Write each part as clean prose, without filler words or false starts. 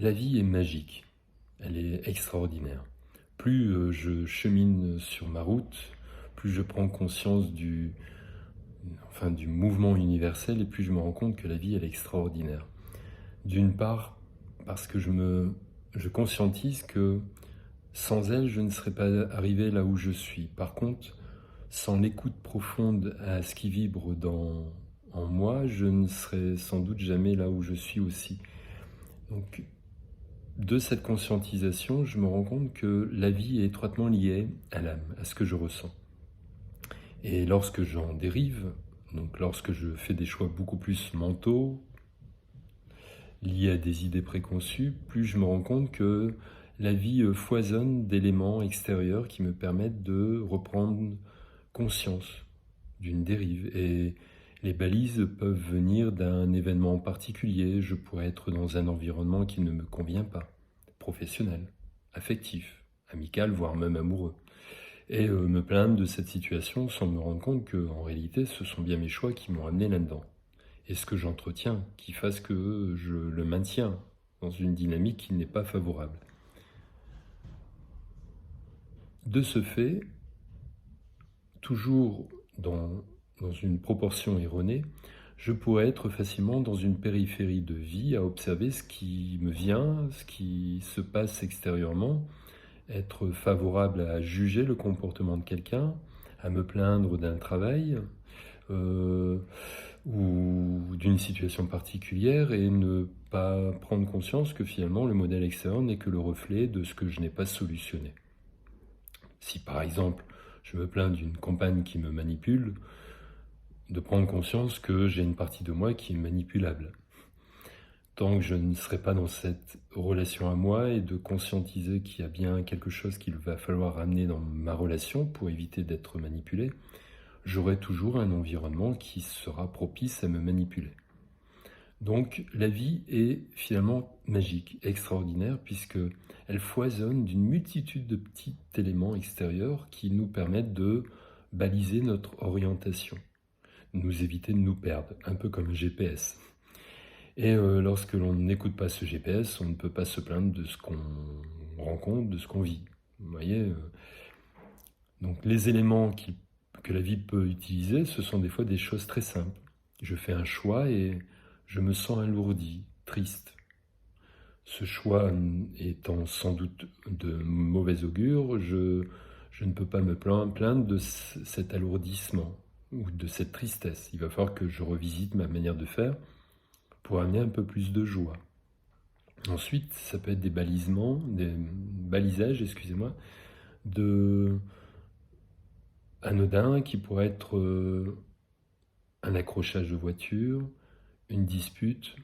La vie est magique, elle est extraordinaire. Plus je chemine sur ma route, plus je prends conscience du mouvement universel et plus je me rends compte que la vie elle est extraordinaire. D'une part, parce que je conscientise que sans elle, je ne serais pas arrivé là où je suis. Par contre, sans l'écoute profonde à ce qui vibre en moi, je ne serais sans doute jamais là où je suis aussi. Donc, de cette conscientisation, je me rends compte que la vie est étroitement liée à l'âme, à ce que je ressens. Et lorsque j'en dérive, donc lorsque je fais des choix beaucoup plus mentaux, liés à des idées préconçues, plus je me rends compte que la vie foisonne d'éléments extérieurs qui me permettent de reprendre conscience d'une dérive. Et les balises peuvent venir d'un événement particulier. Je pourrais être dans un environnement qui ne me convient pas, professionnel, affectif, amical, voire même amoureux. Et me plaindre de cette situation sans me rendre compte qu'en réalité, ce sont bien mes choix qui m'ont amené là-dedans. Et ce que j'entretiens qui fasse que je le maintiens dans une dynamique qui n'est pas favorable. De ce fait, toujours dans une proportion erronée, je pourrais être facilement dans une périphérie de vie à observer ce qui me vient, ce qui se passe extérieurement, être favorable à juger le comportement de quelqu'un, à me plaindre d'un travail ou d'une situation particulière et ne pas prendre conscience que finalement le modèle extérieur n'est que le reflet de ce que je n'ai pas solutionné. Si par exemple je me plains d'une compagne qui me manipule, de prendre conscience que j'ai une partie de moi qui est manipulable. Tant que je ne serai pas dans cette relation à moi et de conscientiser qu'il y a bien quelque chose qu'il va falloir amener dans ma relation pour éviter d'être manipulé, j'aurai toujours un environnement qui sera propice à me manipuler. Donc la vie est finalement magique, extraordinaire, puisque elle foisonne d'une multitude de petits éléments extérieurs qui nous permettent de baliser notre orientation, nous éviter de nous perdre, un peu comme un GPS. Et lorsque l'on n'écoute pas ce GPS, on ne peut pas se plaindre de ce qu'on rencontre, de ce qu'on vit. Vous voyez donc les éléments que la vie peut utiliser, ce sont des fois des choses très simples. Je fais un choix et je me sens alourdi, triste. Ce choix étant sans doute de mauvais augure, je ne peux pas me plaindre de cet alourdissement ou de cette tristesse. Il va falloir que je revisite ma manière de faire pour amener un peu plus de joie. Ensuite, ça peut être des balisages, anodins qui pourraient être un accrochage de voiture, une dispute.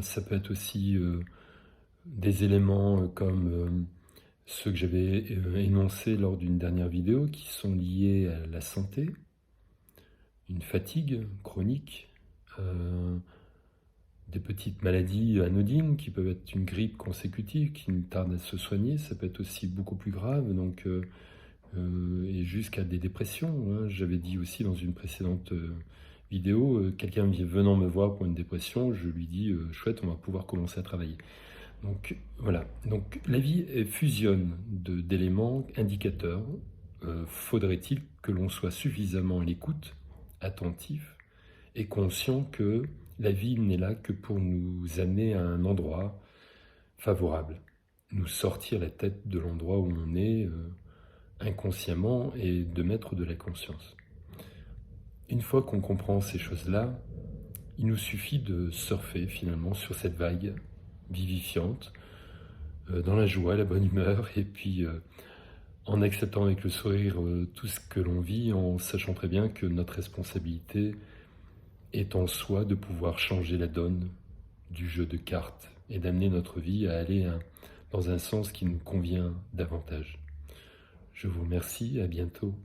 Ça peut être aussi des éléments comme ceux que j'avais énoncés lors d'une dernière vidéo qui sont liés à la santé, une fatigue chronique, des petites maladies anodines qui peuvent être une grippe consécutive qui ne tarde à se soigner. Ça peut être aussi beaucoup plus grave, donc, et jusqu'à des dépressions. Hein. J'avais dit aussi dans une précédente vidéo, quelqu'un venant me voir pour une dépression, je lui dis chouette, on va pouvoir commencer à travailler. Donc voilà, donc la vie fusionne d'éléments indicateurs. Faudrait-il que l'on soit suffisamment à l'écoute, attentif et conscient que la vie n'est là que pour nous amener à un endroit favorable, nous sortir la tête de l'endroit où on est inconsciemment et de mettre de la conscience. Une fois qu'on comprend ces choses-là, il nous suffit de surfer finalement sur cette vague vivifiante, dans la joie, la bonne humeur, et puis en acceptant avec le sourire tout ce que l'on vit, en sachant très bien que notre responsabilité est en soi de pouvoir changer la donne du jeu de cartes et d'amener notre vie à aller dans un sens qui nous convient davantage. Je vous remercie, à bientôt.